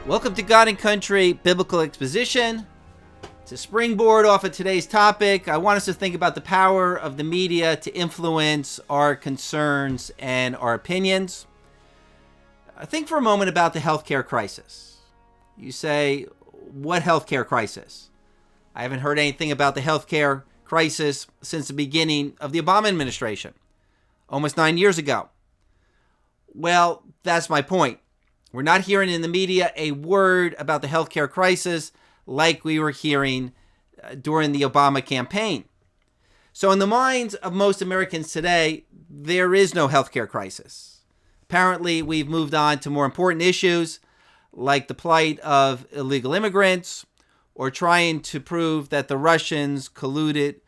Welcome to God and Country Biblical Exposition. To springboard off of today's topic, I want us to think about the power of the media to influence our concerns and our opinions. Think for a moment about the healthcare crisis. You say, what healthcare crisis? I haven't heard anything about the healthcare crisis since the beginning of the Obama administration, almost 9 years ago. Well, that's my point. We're not hearing in the media a word about the healthcare crisis like we were hearing during the Obama campaign. So in the minds of most Americans today, there is no healthcare crisis. Apparently, we've moved on to more important issues like the plight of illegal immigrants or trying to prove that the Russians colluded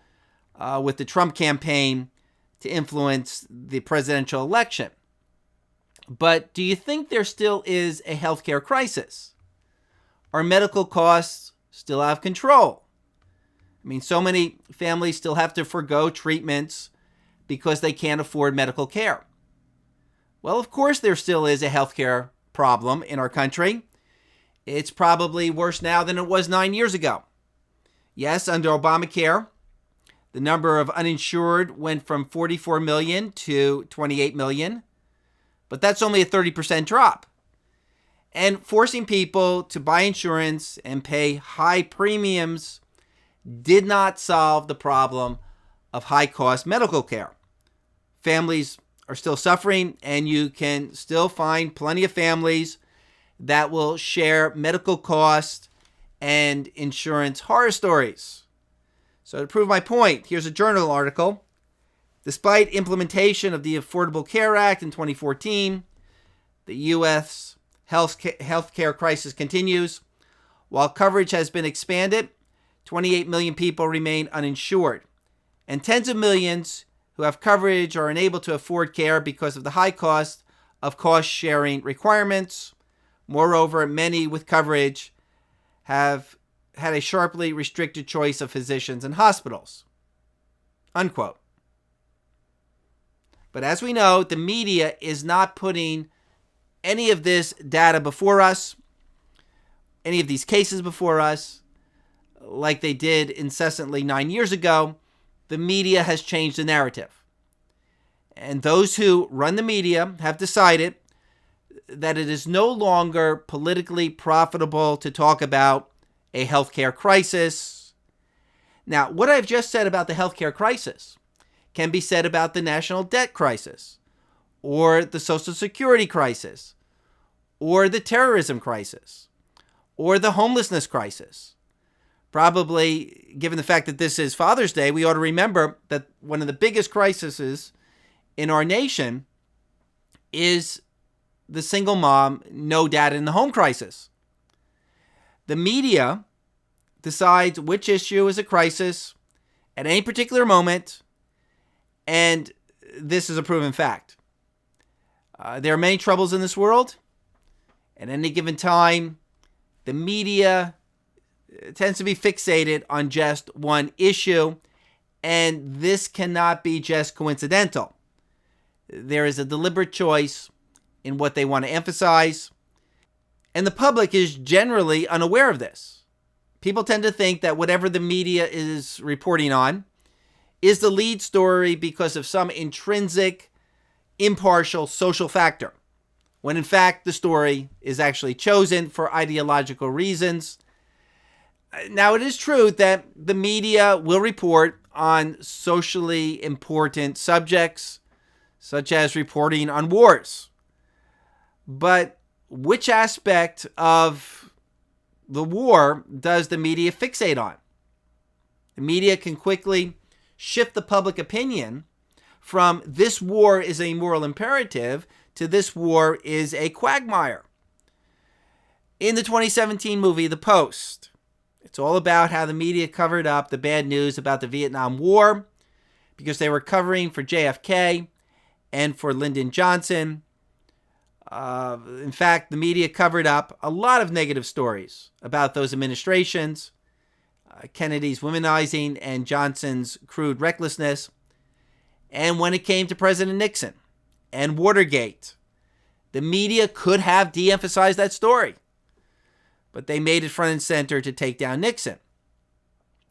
with the Trump campaign to influence the presidential election. But do you think there still is a healthcare crisis? Are medical costs still out of control? I mean, so many families still have to forgo treatments because they can't afford medical care. Well, of course, there still is a healthcare problem in our country. It's probably worse now than it was 9 years ago. Yes, under Obamacare, the number of uninsured went from 44 million to 28 million. But that's only a 30% drop. And forcing people to buy insurance and pay high premiums did not solve the problem of high-cost medical care. Families are still suffering, and you can still find plenty of families that will share medical costs and insurance horror stories. So to prove my point, here's a journal article. Despite implementation of the Affordable Care Act in 2014, the U.S. healthcare crisis continues. While coverage has been expanded, 28 million people remain uninsured, and tens of millions who have coverage are unable to afford care because of the high cost of cost-sharing requirements. Moreover, many with coverage have had a sharply restricted choice of physicians and hospitals. Unquote. But as we know, the media is not putting any of this data before us, any of these cases before us, like they did incessantly 9 years ago. The media has changed the narrative. And those who run the media have decided that it is no longer politically profitable to talk about a healthcare crisis. Now, what I've just said about the healthcare crisis can be said about the national debt crisis, or the Social Security crisis, or the terrorism crisis, or the homelessness crisis. Probably, given the fact that this is Father's Day, we ought to remember that one of the biggest crises in our nation is the single mom, no dad in the home crisis. The media decides which issue is a crisis at any particular moment, and this is a proven fact. There are many troubles in this world. At any given time, the media tends to be fixated on just one issue, and this cannot be just coincidental. There is a deliberate choice in what they want to emphasize, and the public is generally unaware of this. People tend to think that whatever the media is reporting on is the lead story because of some intrinsic, impartial social factor, when in fact the story is actually chosen for ideological reasons. Now, it is true that the media will report on socially important subjects, such as reporting on wars. But which aspect of the war does the media fixate on? The media can quickly shift the public opinion from this war is a moral imperative to this war is a quagmire. In the 2017 movie, The Post, it's all about how the media covered up the bad news about the Vietnam War because they were covering for JFK and for Lyndon Johnson. In fact, the media covered up a lot of negative stories about those administrations, Kennedy's womanizing and Johnson's crude recklessness. And when it came to President Nixon and Watergate, the media could have de-emphasized that story. but they made it front and center to take down Nixon.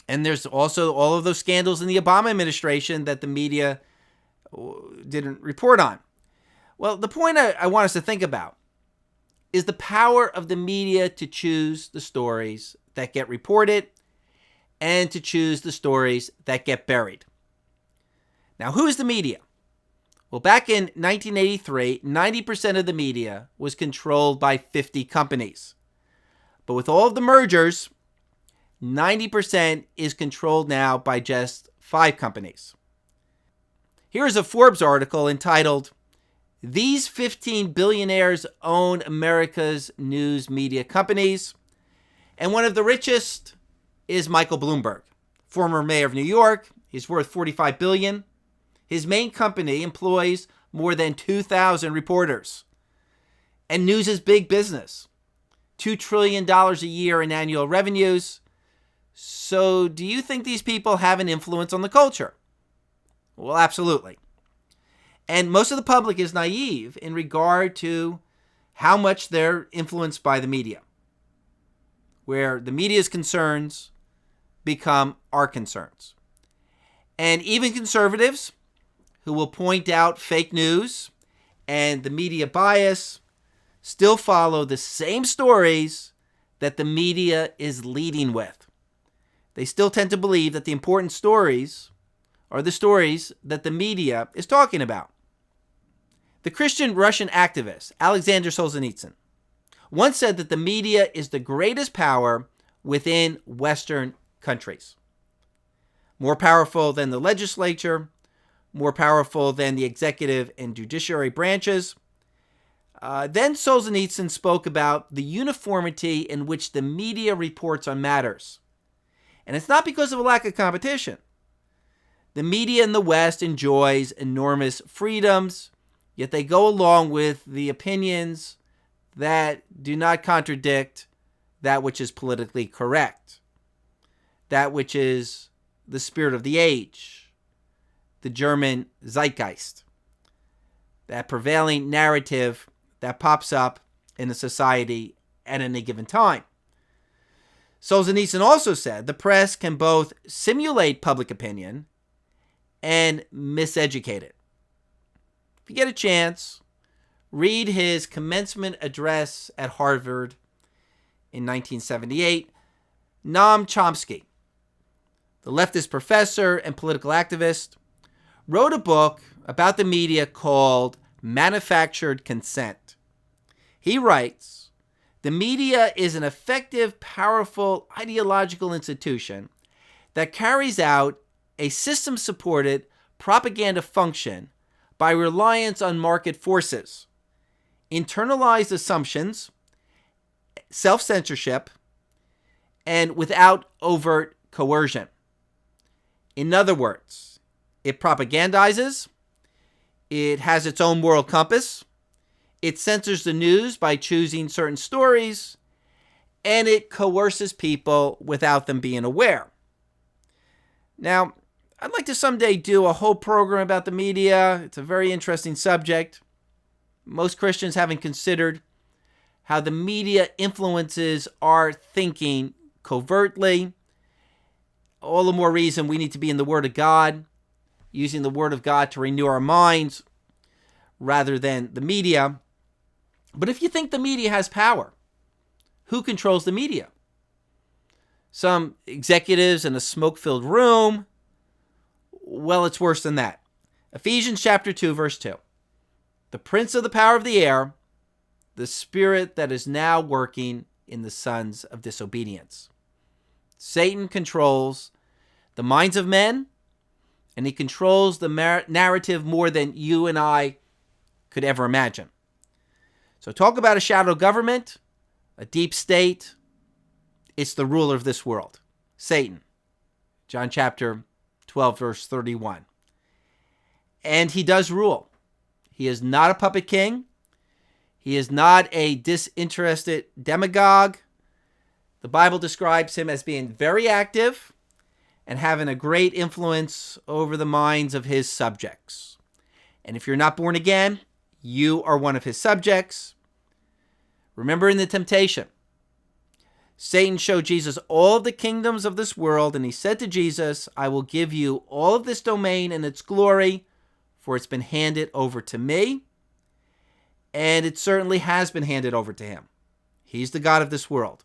And there's also all of those scandals in the Obama administration that the media didn't report on. Well, the point I want us to think about is the power of the media to choose the stories that get reported and to choose the stories that get buried. Now, who is the media? Well, back in 1983, 90% of the media was controlled by 50 companies. But with all of the mergers, 90% is controlled now by just 5 companies. Here is a Forbes article entitled, "These 15 Billionaires Own America's News Media Companies." And one of the richest is Michael Bloomberg, former mayor of New York. He's worth $45 billion. His main company employs more than 2,000 reporters. And news is big business. $2 trillion a year in annual revenues. So do you think these people have an influence on the culture? Well, absolutely. And most of the public is naive in regard to how much they're influenced by the media, where the media's concerns become our concerns. And even conservatives who will point out fake news and the media bias still follow the same stories that the media is leading with. They still tend to believe that the important stories are the stories that the media is talking about. The Christian Russian activist Alexander Solzhenitsyn once said that the media is the greatest power within Western countries. More powerful than the legislature, more powerful than the executive and judiciary branches. Then Solzhenitsyn spoke about the uniformity in which the media reports on matters. And it's not because of a lack of competition. The media in the West enjoys enormous freedoms, yet they go along with the opinions that do not contradict that which is politically correct, that which is the spirit of the age, the German zeitgeist, that prevailing narrative that pops up in a society at any given time. Solzhenitsyn also said the press can both simulate public opinion and miseducate it. If you get a chance, read his commencement address at Harvard in 1978. Noam Chomsky, the leftist professor and political activist, wrote a book about the media called Manufactured Consent. He writes, "The media is an effective, powerful, ideological institution that carries out a system-supported propaganda function by reliance on market forces, internalized assumptions, self-censorship, and without overt coercion. In other words, it propagandizes, it has its own moral compass, it censors the news by choosing certain stories, and it coerces people without them being aware." Now, I'd like to someday do a whole program about the media. It's a very interesting subject. Most Christians haven't considered how the media influences our thinking covertly. All the more reason we need to be in the Word of God, using the Word of God to renew our minds rather than the media. But if you think the media has power, who controls the media? Some executives in a smoke-filled room? Well, it's worse than that. Ephesians chapter 2, verse 2. "The prince of the power of the air, the spirit that is now working in the sons of disobedience." Satan controls the minds of men, and he controls the narrative more than you and I could ever imagine. So talk about a shadow government, a deep state. It's the ruler of this world, Satan. John chapter 12, verse 31. And he does rule. He is not a puppet king. He is not a disinterested demagogue. The Bible describes him as being very active and having a great influence over the minds of his subjects. And if you're not born again, you are one of his subjects. Remember in the temptation, Satan showed Jesus all of the kingdoms of this world, and he said to Jesus, I will give you all of this domain and its glory, for it's been handed over to me, and it certainly has been handed over to him. He's the God of this world.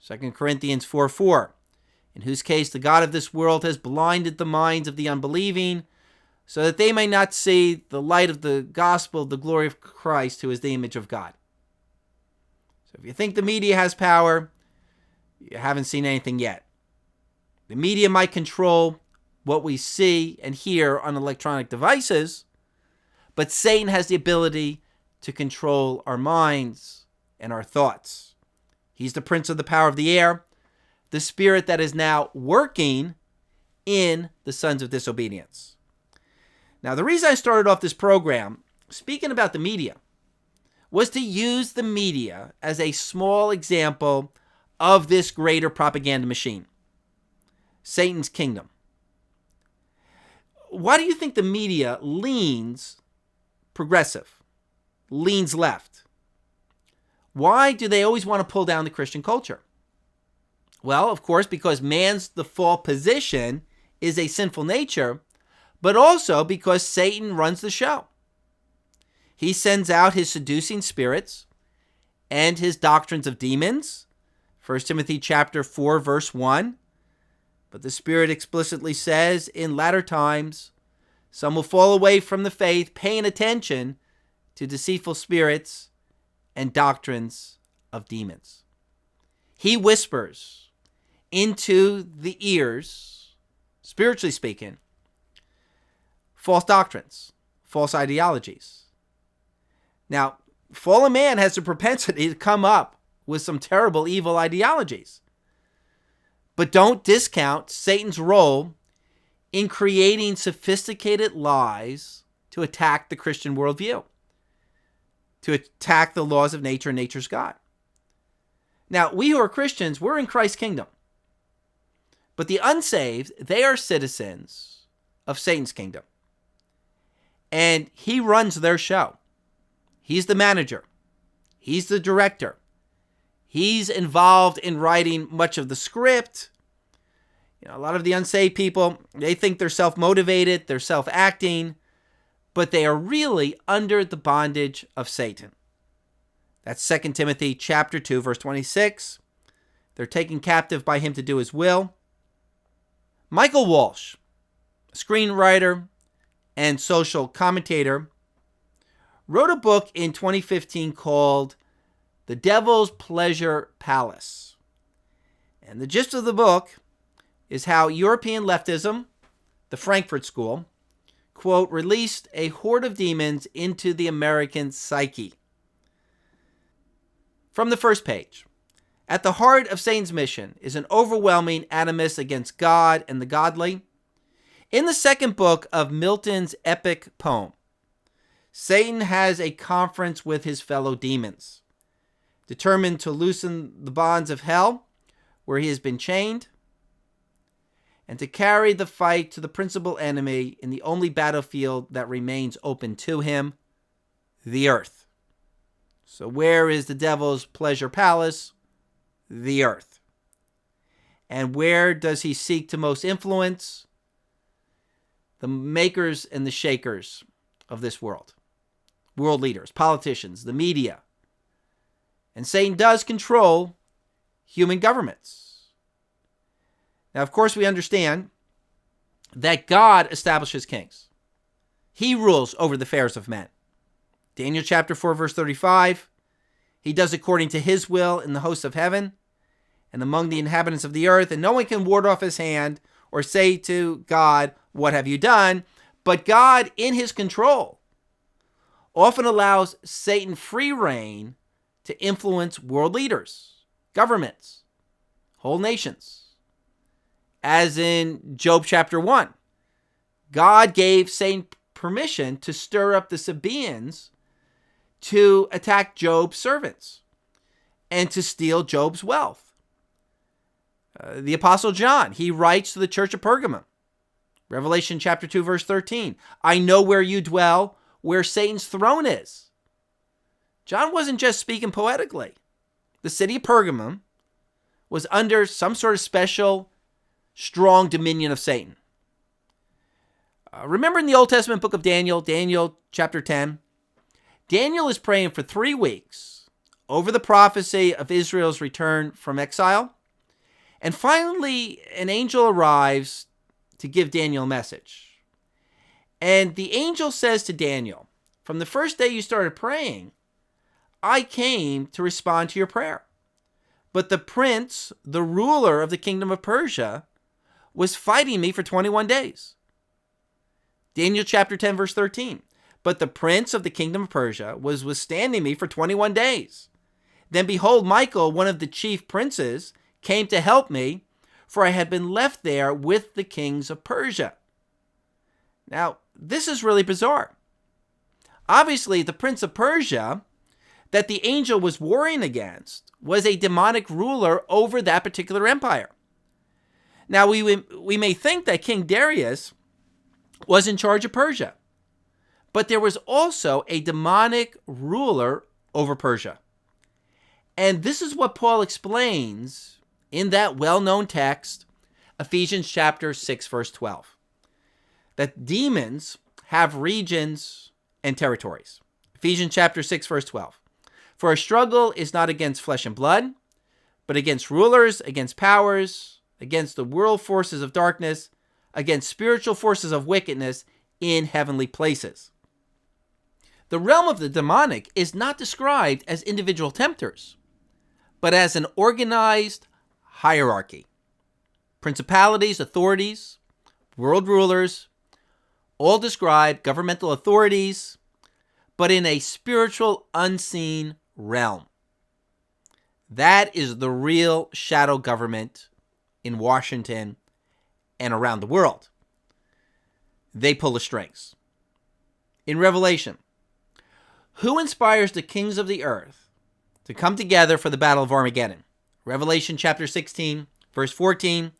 2 Corinthians 4:4, in whose case the God of this world has blinded the minds of the unbelieving, so that they may not see the light of the gospel of the glory of Christ, who is the image of God. So if you think the media has power, you haven't seen anything yet. The media might control what we see and hear on electronic devices, but Satan has the ability to control our minds and our thoughts. He's the prince of the power of the air, the spirit that is now working in the sons of disobedience. Now, the reason I started off this program speaking about the media was to use the media as a small example of this greater propaganda machine, Satan's kingdom. Why do you think the media leans progressive, leans left? Why do they always want to pull down the Christian culture? Well, of course, because man's default position is a sinful nature, but also because Satan runs the show. He sends out his seducing spirits and his doctrines of demons. 1 Timothy chapter 4, verse 1. But the Spirit explicitly says, in latter times, some will fall away from the faith, paying attention to deceitful spirits and doctrines of demons. He whispers into the ears, spiritually speaking, false doctrines, false ideologies. Now, fallen man has a propensity to come up with some terrible evil ideologies. But don't discount Satan's role in creating sophisticated lies to attack the Christian worldview, to attack the laws of nature and nature's God. Now, we who are Christians, we're in Christ's kingdom. But the unsaved, they are citizens of Satan's kingdom. And he runs their show. He's the manager. He's the director. He's involved in writing much of the script. A lot of the unsaved people, they think they're self-motivated, they're self-acting, but they are really under the bondage of Satan. That's 2 Timothy chapter 2, verse 26. They're taken captive by him to do his will. Michael Walsh, screenwriter and social commentator, wrote a book in 2015 called The Devil's Pleasure Palace. And the gist of the book is how European leftism, the Frankfurt School, quote, released a horde of demons into the American psyche. From the first page, at the heart of Satan's mission is an overwhelming animus against God and the godly. In the second book of Milton's epic poem, Satan has a conference with his fellow demons, determined to loosen the bonds of hell where he has been chained, and to carry the fight to the principal enemy in the only battlefield that remains open to him, the earth. So where is the devil's pleasure palace? The earth. And where does he seek to most influence? The makers and the shakers of this world. World leaders, politicians, the media. And Satan does control human governments. Now, of course, we understand that God establishes kings. He rules over the affairs of men. Daniel chapter 4, verse 35, he does according to his will in the hosts of heaven and among the inhabitants of the earth, and no one can ward off his hand or say to God, what have you done? But God, in his control, often allows Satan free reign to influence world leaders, governments, whole nations. As in Job chapter 1, God gave Satan permission to stir up the Sabaeans to attack Job's servants and to steal Job's wealth. The Apostle John, he writes to the church of Pergamum, Revelation chapter 2, verse 13, I know where you dwell, where Satan's throne is. John wasn't just speaking poetically. The city of Pergamum was under some sort of special, strong dominion of Satan. Remember in the Old Testament book of Daniel chapter 10, Daniel is praying for 3 weeks over the prophecy of Israel's return from exile. And finally, an angel arrives to give Daniel a message. And the angel says to Daniel, from the first day you started praying, I came to respond to your prayer. But the prince, the ruler of the kingdom of Persia, was fighting me for 21 days. Daniel chapter 10, verse 13. But the prince of the kingdom of Persia was withstanding me for 21 days. Then behold, Michael, one of the chief princes, came to help me, for I had been left there with the kings of Persia. Now, this is really bizarre. Obviously, the prince of Persia that the angel was warring against was a demonic ruler over that particular empire. Now, we may think that King Darius was in charge of Persia, but there was also a demonic ruler over Persia. And this is what Paul explains in that well-known text, Ephesians chapter 6, verse 12, that demons have regions and territories. Ephesians chapter 6, verse 12. For our struggle is not against flesh and blood, but against rulers, against powers, against the world forces of darkness, against spiritual forces of wickedness in heavenly places. The realm of the demonic is not described as individual tempters, but as an organized hierarchy. Principalities, authorities, world rulers, all describe governmental authorities, but in a spiritual, unseen realm. That is the real shadow government in Washington and around the world. They pull the strings. In Revelation, who inspires the kings of the earth to come together for the battle of Armageddon? Revelation chapter 16, verse 14,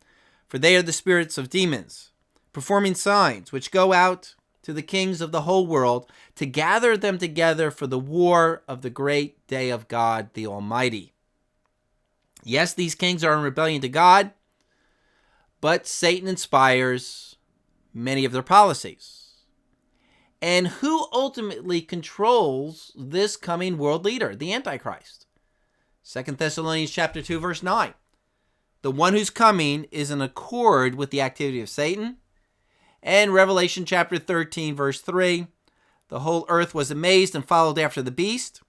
for they are the spirits of demons, performing signs which go out to the kings of the whole world to gather them together for the war of the great day of God the Almighty. Yes, these kings are in rebellion to God, but Satan inspires many of their policies. And who ultimately controls this coming world leader, the Antichrist? 2 Thessalonians chapter 2, verse 9. The one who's coming is in accord with the activity of Satan. And Revelation chapter 13, verse 3. The whole earth was amazed and followed after the beast.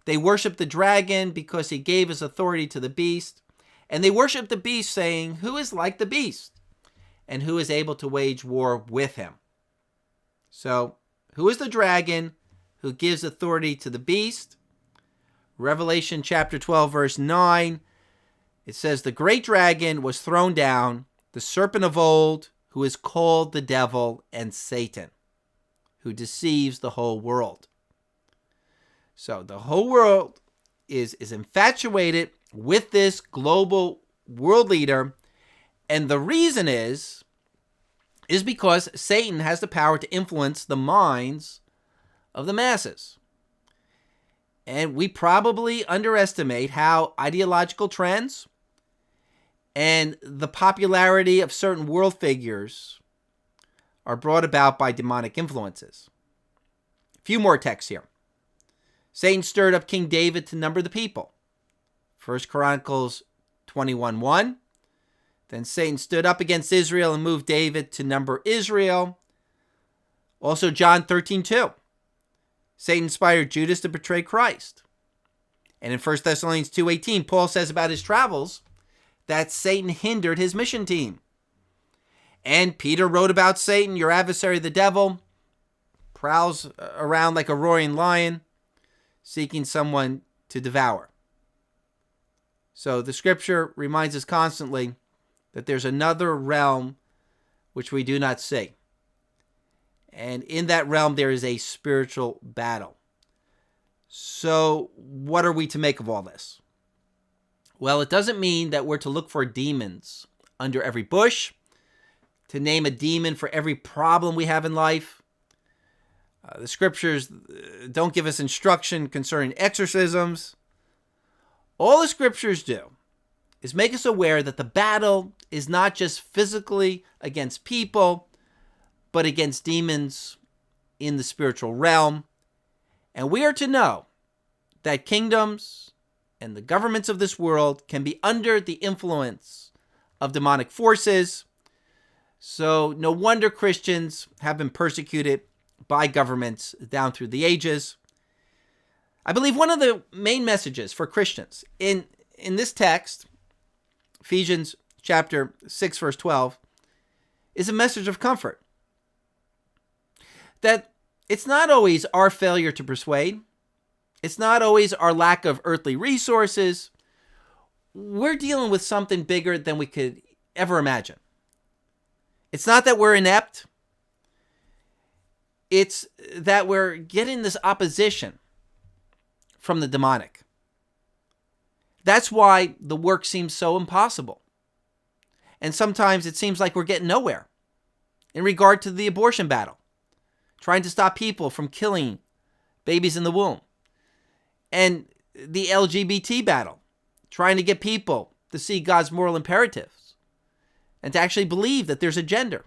They worshiped the dragon because he gave his authority to the beast. And they worshiped the beast, saying, who is like the beast? And who is able to wage war with him? So, who is the dragon who gives authority to the beast? Revelation chapter 12, verse 9, it says, the great dragon was thrown down, the serpent of old, who is called the devil and Satan, who deceives the whole world. So the whole world is infatuated with this global world leader, and the reason is because Satan has the power to influence the minds of the masses. And we probably underestimate how ideological trends and the popularity of certain world figures are brought about by demonic influences. A few more texts here. Satan stirred up King David to number the people. 1 Chronicles 21:1. Then Satan stood up against Israel and moved David to number Israel. Also John 13:2. Satan inspired Judas to betray Christ. And in 1 Thessalonians 2:18, Paul says about his travels that Satan hindered his mission team. And Peter wrote about Satan, your adversary the devil, prowls around like a roaring lion, seeking someone to devour. So the scripture reminds us constantly that there's another realm which we do not see. And in that realm, there is a spiritual battle. So what are we to make of all this? Well, it doesn't mean that we're to look for demons under every bush, to name a demon for every problem we have in life. The scriptures don't give us instruction concerning exorcisms. All the scriptures do is make us aware that the battle is not just physically against people, but against demons in the spiritual realm. And we are to know that kingdoms and the governments of this world can be under the influence of demonic forces. So no wonder Christians have been persecuted by governments down through the ages. I believe one of the main messages for Christians in this text, Ephesians chapter 6, verse 12, is a message of comfort. That it's not always our failure to persuade. It's not always our lack of earthly resources. We're dealing with something bigger than we could ever imagine. It's not that we're inept. It's that we're getting this opposition from the demonic. That's why the work seems so impossible. And sometimes it seems like we're getting nowhere in regard to the abortion battle, trying to stop people from killing babies in the womb, and the LGBT battle, trying to get people to see God's moral imperatives and to actually believe that there's a gender.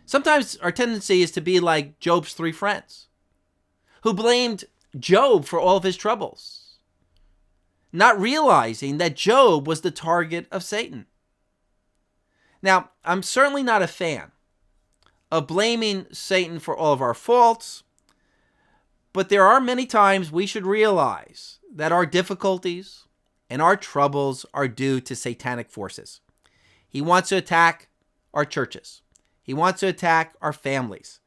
Sometimes our tendency is to be like Job's 3 friends, who blamed Job for all of his troubles, not realizing that Job was the target of Satan. Now, I'm certainly not a fan of blaming Satan for all of our faults, but there are many times we should realize that our difficulties and our troubles are due to satanic forces. He wants to attack our churches. He wants to attack our families.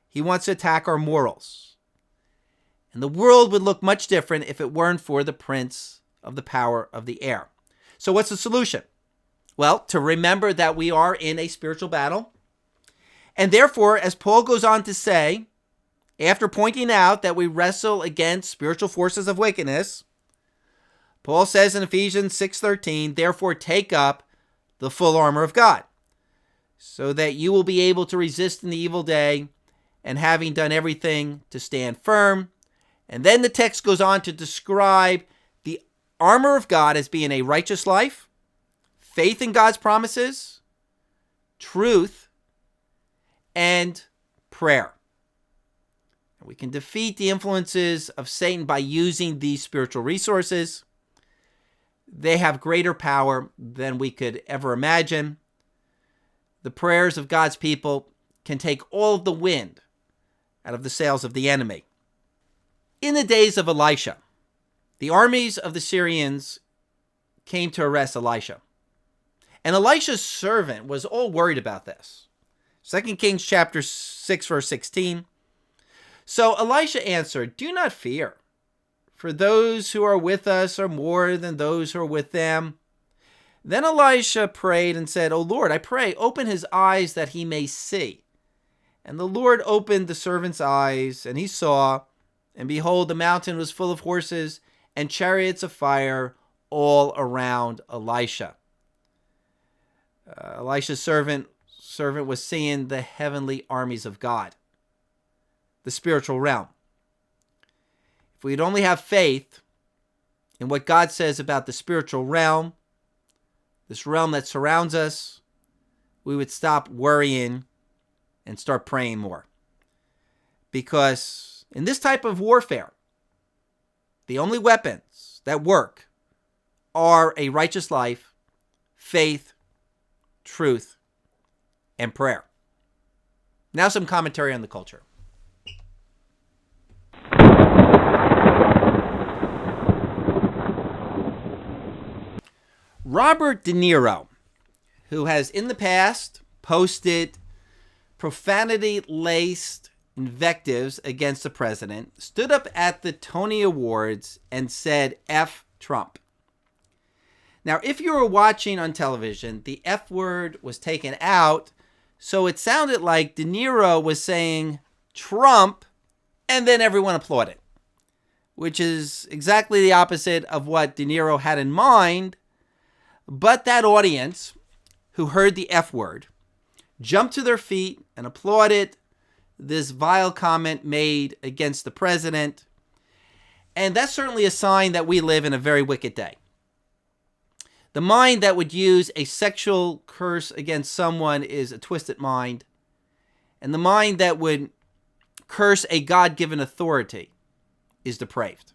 He wants to attack our morals. And the world would look much different if it weren't for the prince of the power of the air. So what's the solution? Well, to remember that we are in a spiritual battle. And therefore, as Paul goes on to say, after pointing out that we wrestle against spiritual forces of wickedness, Paul says in Ephesians 6:13, therefore take up the full armor of God, so that you will be able to resist in the evil day, and having done everything to stand firm. And then the text goes on to describe the armor of God as being a righteous life, faith in God's promises, truth, and prayer. We can defeat the influences of Satan by using these spiritual resources. They have greater power than we could ever imagine. The prayers of God's people can take all of the wind out of the sails of the enemy. In the days of Elisha, the armies of the Syrians came to arrest Elisha. And Elisha's servant was all worried about this. 2 Kings chapter 6, verse 16. So Elisha answered, do not fear, for those who are with us are more than those who are with them. Then Elisha prayed and said, O Lord, I pray, open his eyes that he may see. And the Lord opened the servant's eyes, and he saw, and behold, the mountain was full of horses and chariots of fire all around Elisha. Elisha's servant was seeing the heavenly armies of God, the spiritual realm. If we'd only have faith in what God says about the spiritual realm, this realm that surrounds us, we would stop worrying and start praying more. Because in this type of warfare, the only weapons that work are a righteous life, faith, truth, and prayer. Now some commentary on the culture. Robert De Niro, who has in the past posted profanity-laced invectives against the president, stood up at the Tony Awards and said, F Trump. Now, if you were watching on television, the F word was taken out, so it sounded like De Niro was saying Trump, and then everyone applauded, which is exactly the opposite of what De Niro had in mind. But that audience who heard the F word jumped to their feet and applauded this vile comment made against the president. And that's certainly a sign that we live in a very wicked day. The mind that would use a sexual curse against someone is a twisted mind. And the mind that would curse a God-given authority is depraved.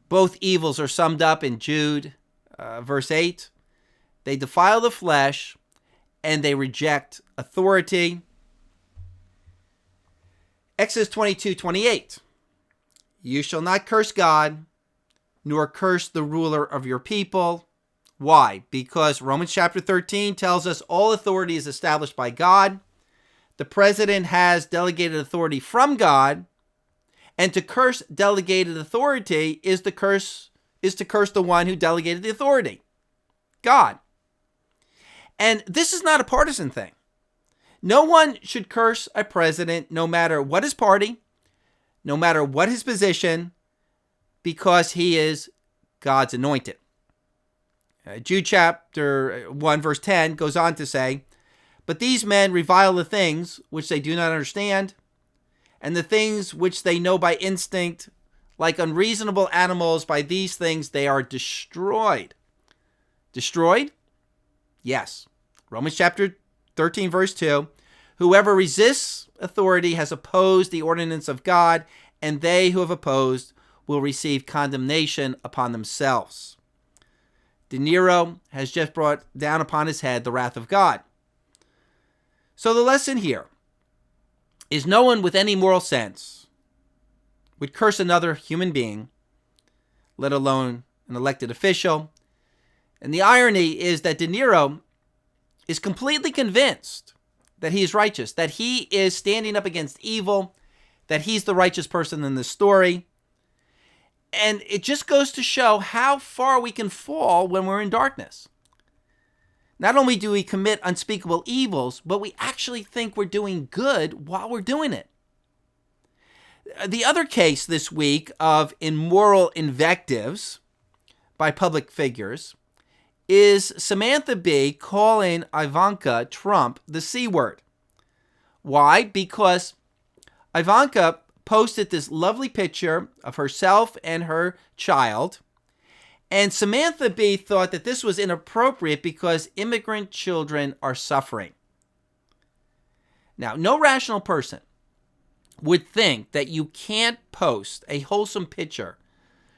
Both evils are summed up in Jude, verse 8. They defile the flesh and they reject authority. Exodus 22:28. You shall not curse God, nor curse the ruler of your people. Why? Because Romans chapter 13 tells us all authority is established by God. The president has delegated authority from God, and to curse delegated authority is to curse the one who delegated the authority, God. And this is not a partisan thing. No one should curse a president, no matter what his party, no matter what his position, because he is God's anointed. Jude chapter 1 verse 10 goes on to say, but these men revile the things which they do not understand, and the things which they know by instinct, like unreasonable animals, by these things they are destroyed. Destroyed? Yes. Romans chapter 13 verse 2, whoever resists authority has opposed the ordinance of God, and they who have opposed will receive condemnation upon themselves. De Niro has just brought down upon his head the wrath of God. So the lesson here is no one with any moral sense would curse another human being, let alone an elected official. And the irony is that De Niro is completely convinced that he is righteous, that he is standing up against evil, that he's the righteous person in this story. And it just goes to show how far we can fall when we're in darkness. Not only do we commit unspeakable evils, but we actually think we're doing good while we're doing it. The other case this week of immoral invectives by public figures is Samantha Bee calling Ivanka Trump the C word. Why? Because Ivanka posted this lovely picture of herself and her child, and Samantha Bee thought that this was inappropriate because immigrant children are suffering. Now, no rational person would think that you can't post a wholesome picture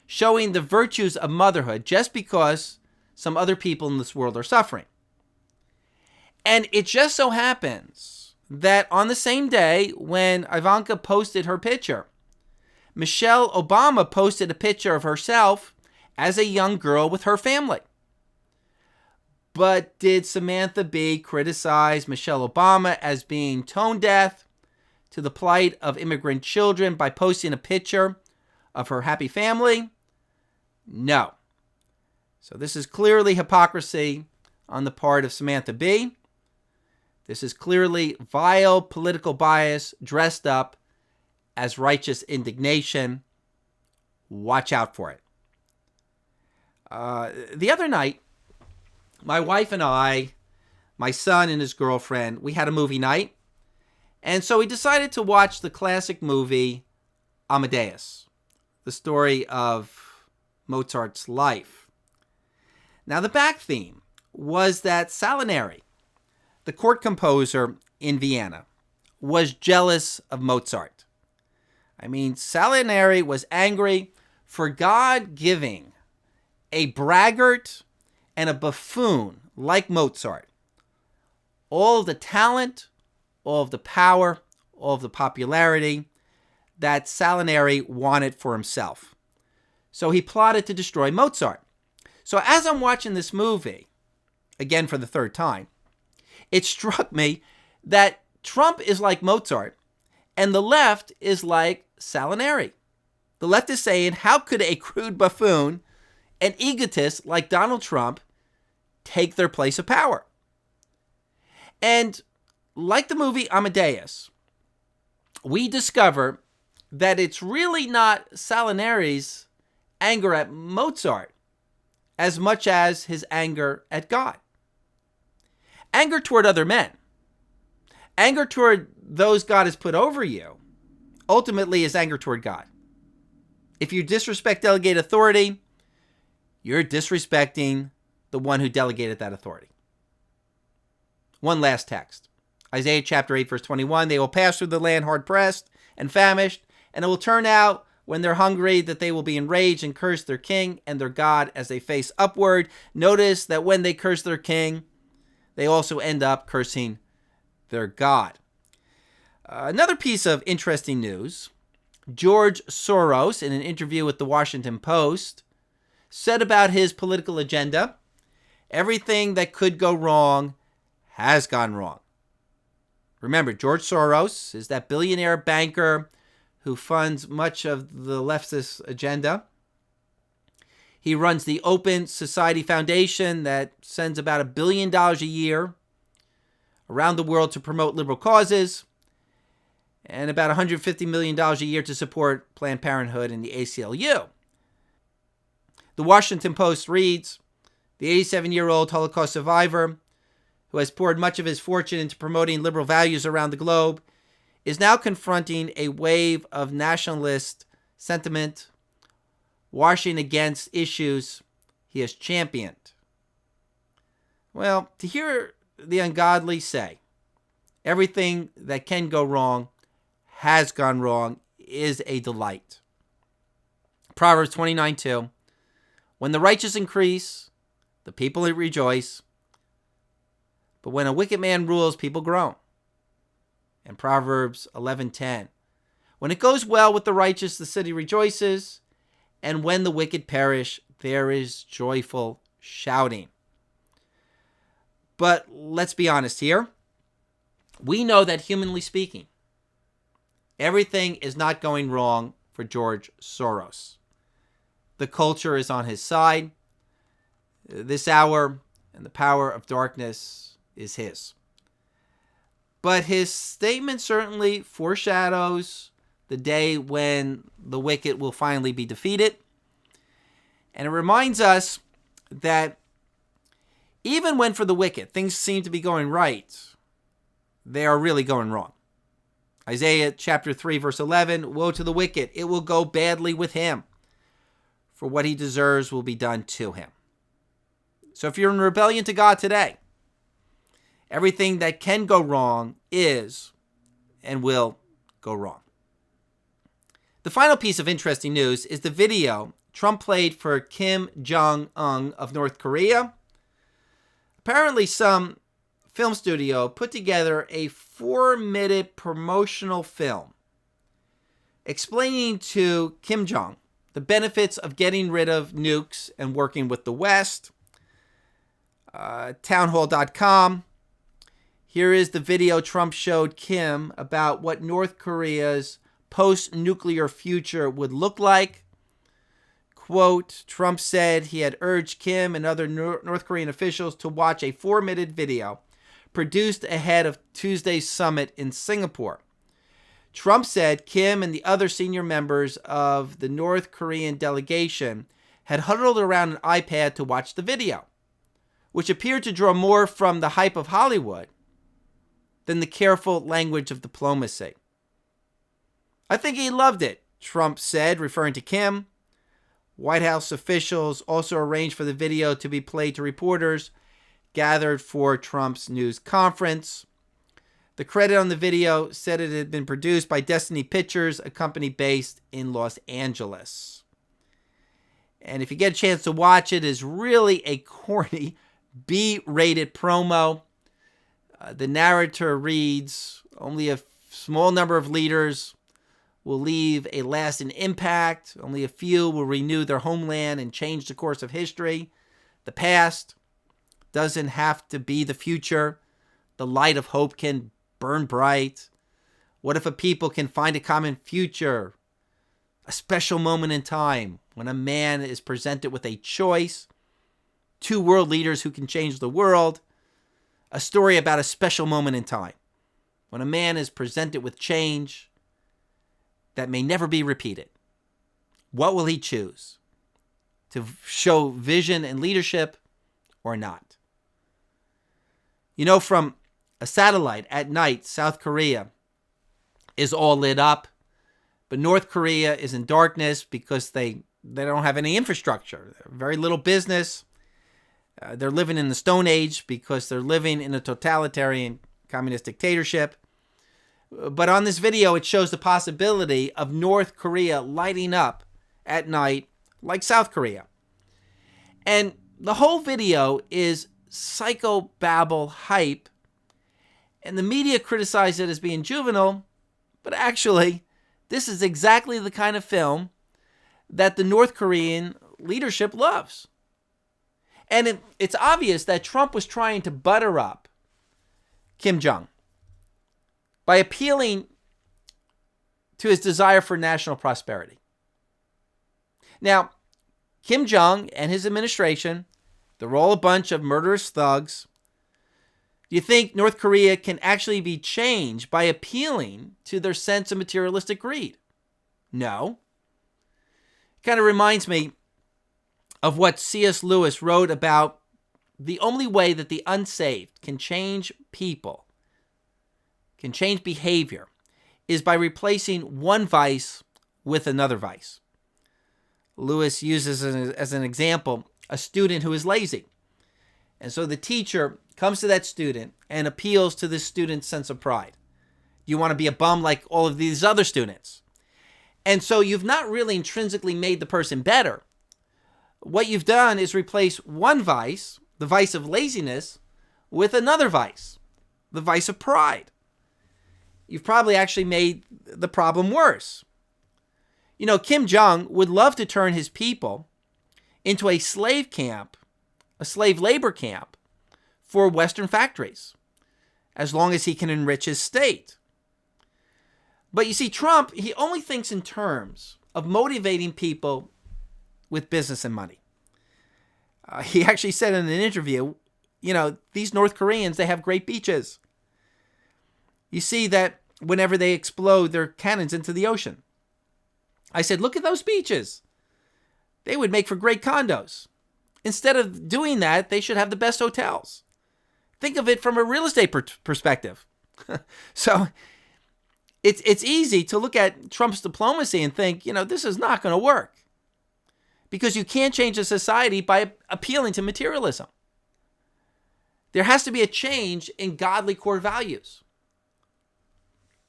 showing the virtues of motherhood just because some other people in this world are suffering. And it just so happens that on the same day when Ivanka posted her picture, Michelle Obama posted a picture of herself as a young girl with her family. But did Samantha Bee criticize Michelle Obama as being tone deaf to the plight of immigrant children by posting a picture of her happy family? No. So this is clearly hypocrisy on the part of Samantha Bee. This is clearly vile political bias dressed up as righteous indignation. Watch out for it. The other night, my wife and I, my son and his girlfriend, we had a movie night. And so we decided to watch the classic movie Amadeus, the story of Mozart's life. Now, the back theme was that Salieri, the court composer in Vienna, was jealous of Mozart. I mean, Salieri was angry for God giving a braggart and a buffoon like Mozart all of the talent, all of the power, all of the popularity that Salieri wanted for himself. So he plotted to destroy Mozart. So as I'm watching this movie, again for the third time, it struck me that Trump is like Mozart and the left is like Salieri. The left is saying, how could a crude buffoon, an egotist like Donald Trump, take their place of power? And like the movie Amadeus, we discover that it's really not Salieri's anger at Mozart as much as his anger at God. Anger toward other men, anger toward those God has put over you, ultimately is anger toward God. If you disrespect delegated authority, you're disrespecting the one who delegated that authority. One last text. Isaiah chapter 8, verse 21. They will pass through the land hard-pressed and famished, and it will turn out when they're hungry that they will be enraged and curse their king and their God as they face upward. Notice that when they curse their king, they also end up cursing their God. Another piece of interesting news, George Soros, in an interview with the Washington Post, said about his political agenda, everything that could go wrong has gone wrong. Remember, George Soros is that billionaire banker who funds much of the leftist agenda. He runs the Open Society Foundation that sends about $1 billion a year around the world to promote liberal causes, and about $150 million a year to support Planned Parenthood and the ACLU. The Washington Post reads, the 87-year-old Holocaust survivor, who has poured much of his fortune into promoting liberal values around the globe, is now confronting a wave of nationalist sentiment, washing against issues he has championed. Well, to hear the ungodly say, everything that can go wrong has gone wrong is a delight. Proverbs 29:2. When the righteous increase, the people rejoice. But when a wicked man rules, people groan. And Proverbs 11:10. When it goes well with the righteous, the city rejoices. And when the wicked perish, there is joyful shouting. But let's be honest here. We know that humanly speaking, everything is not going wrong for George Soros. The culture is on his side. This hour and the power of darkness is his. But his statement certainly foreshadows the day when the wicked will finally be defeated. And it reminds us that even when for the wicked things seem to be going right, they are really going wrong. Isaiah chapter 3, verse 11, woe to the wicked, it will go badly with him, for what he deserves will be done to him. So if you're in rebellion to God today, everything that can go wrong is and will go wrong. The final piece of interesting news is the video Trump played for Kim Jong-un of North Korea. Apparently, some film studio put together a 4-minute promotional film explaining to Kim Jong the benefits of getting rid of nukes and working with the West. Townhall.com. Here is the video Trump showed Kim about what North Korea's post-nuclear future would look like. Quote, Trump said he had urged Kim and other North Korean officials to watch a 4-minute video produced ahead of Tuesday's summit in Singapore. Trump said Kim and the other senior members of the North Korean delegation had huddled around an iPad to watch the video, which appeared to draw more from the hype of Hollywood than the careful language of diplomacy. I think he loved it, Trump said, referring to Kim. White House officials also arranged for the video to be played to reporters gathered for Trump's news conference. The credit on the video said it had been produced by Destiny Pictures, a company based in Los Angeles. And if you get a chance to watch it, it's really a corny, B-rated promo. The narrator reads, only a small number of leaders will leave a lasting impact. Only a few will renew their homeland and change the course of history. The past doesn't have to be the future. The light of hope can burn bright. What if a people can find a common future? A special moment in time when a man is presented with a choice. 2 world leaders who can change the world. A story about a special moment in time when a man is presented with change that may never be repeated. What will he choose? To show vision and leadership or not? You know, from a satellite at night, South Korea is all lit up, but North Korea is in darkness because they don't have any infrastructure. Very little business. They're living in the Stone Age because they're living in a totalitarian communist dictatorship. But on this video, it shows the possibility of North Korea lighting up at night like South Korea. And the whole video is psychobabble hype. And the media criticize it as being juvenile. But actually, this is exactly the kind of film that the North Korean leadership loves. And it's obvious that Trump was trying to butter up Kim Jong by appealing to his desire for national prosperity. Now, Kim Jong and his administration, they're all a bunch of murderous thugs. Do you think North Korea can actually be changed by appealing to their sense of materialistic greed? No. It kind of reminds me of what C.S. Lewis wrote about the only way that the unsaved can change people, can change behavior, is by replacing one vice with another vice. Lewis uses as an example a student who is lazy. And so the teacher comes to that student and appeals to this student's sense of pride. You want to be a bum like all of these other students. And so you've not really intrinsically made the person better. What you've done is replace one vice, the vice of laziness, with another vice, the vice of pride. You've probably actually made the problem worse. You know, Kim Jong would love to turn his people into a slave camp, a slave labor camp for Western factories, as long as he can enrich his state. But you see, Trump, he only thinks in terms of motivating people with business and money. He actually said in an interview, you know, these North Koreans, they have great beaches. You see that whenever they explode their cannons into the ocean. I said, look at those beaches. They would make for great condos. Instead of doing that, they should have the best hotels. Think of it from a real estate perspective. So it's easy to look at Trump's diplomacy and think, you know, this is not going to work. Because you can't change a society by appealing to materialism. There has to be a change in godly core values.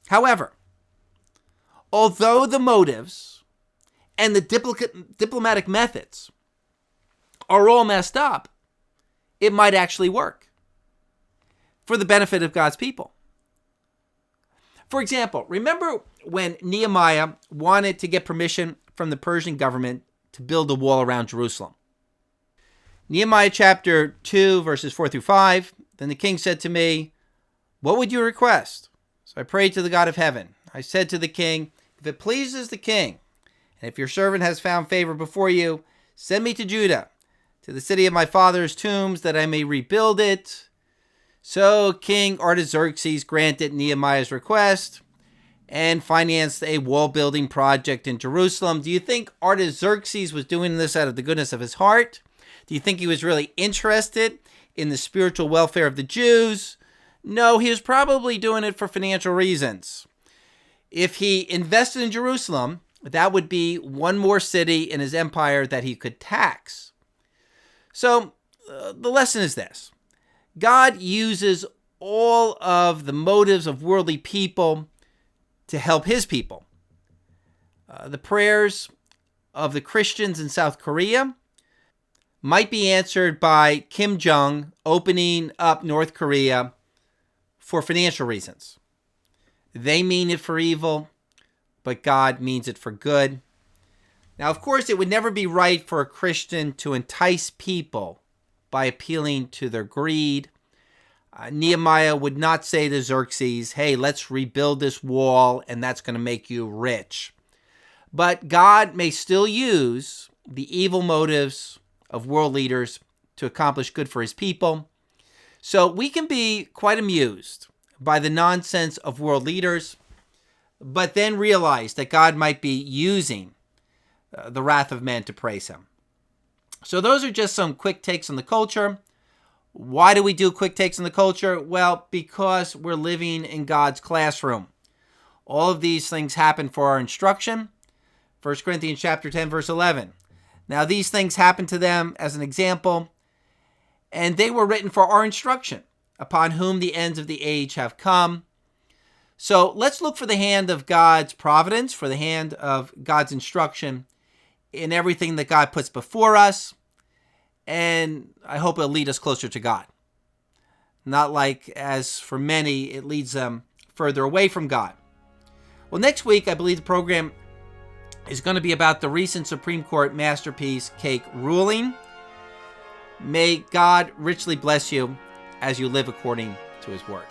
However, although the motives and the diplomatic methods are all messed up, it might actually work for the benefit of God's people. For example, remember when Nehemiah wanted to get permission from the Persian government to build a wall around Jerusalem? Nehemiah chapter 2, verses 4 through 5. Then the king said to me, what would you request? So I prayed to the God of heaven. I said to the king, if it pleases the king, and if your servant has found favor before you, send me to Judah, to the city of my father's tombs, that I may rebuild it. So King Artaxerxes granted Nehemiah's request and financed a wall-building project in Jerusalem. Do you think Artaxerxes was doing this out of the goodness of his heart? Do you think he was really interested in the spiritual welfare of the Jews? No, he was probably doing it for financial reasons. If he invested in Jerusalem, that would be one more city in his empire that he could tax. So the lesson is this. God uses all of the motives of worldly people to help his people. The prayers of the Christians in South Korea might be answered by Kim Jong opening up North Korea for financial reasons. They mean it for evil, but God means it for good. Now, of course, it would never be right for a Christian to entice people by appealing to their greed. Nehemiah would not say to Xerxes, hey, let's rebuild this wall and that's going to make you rich. But God may still use the evil motives of world leaders to accomplish good for his people. So we can be quite amused by the nonsense of world leaders, but then realize that God might be using the wrath of men to praise him. So those are just some quick takes on the culture. Why do we do quick takes on the culture? Well, because we're living in God's classroom. All of these things happen for our instruction. 1 Corinthians chapter 10, verse 11. Now these things happen to them as an example, and they were written for our instruction, upon whom the ends of the age have come. So let's look for the hand of God's providence, for the hand of God's instruction in everything that God puts before us, and I hope it'll lead us closer to God. Not like, as for many, it leads them further away from God. Well, next week, I believe the program is going to be about the recent Supreme Court masterpiece cake ruling. May God richly bless you as you live according to his word.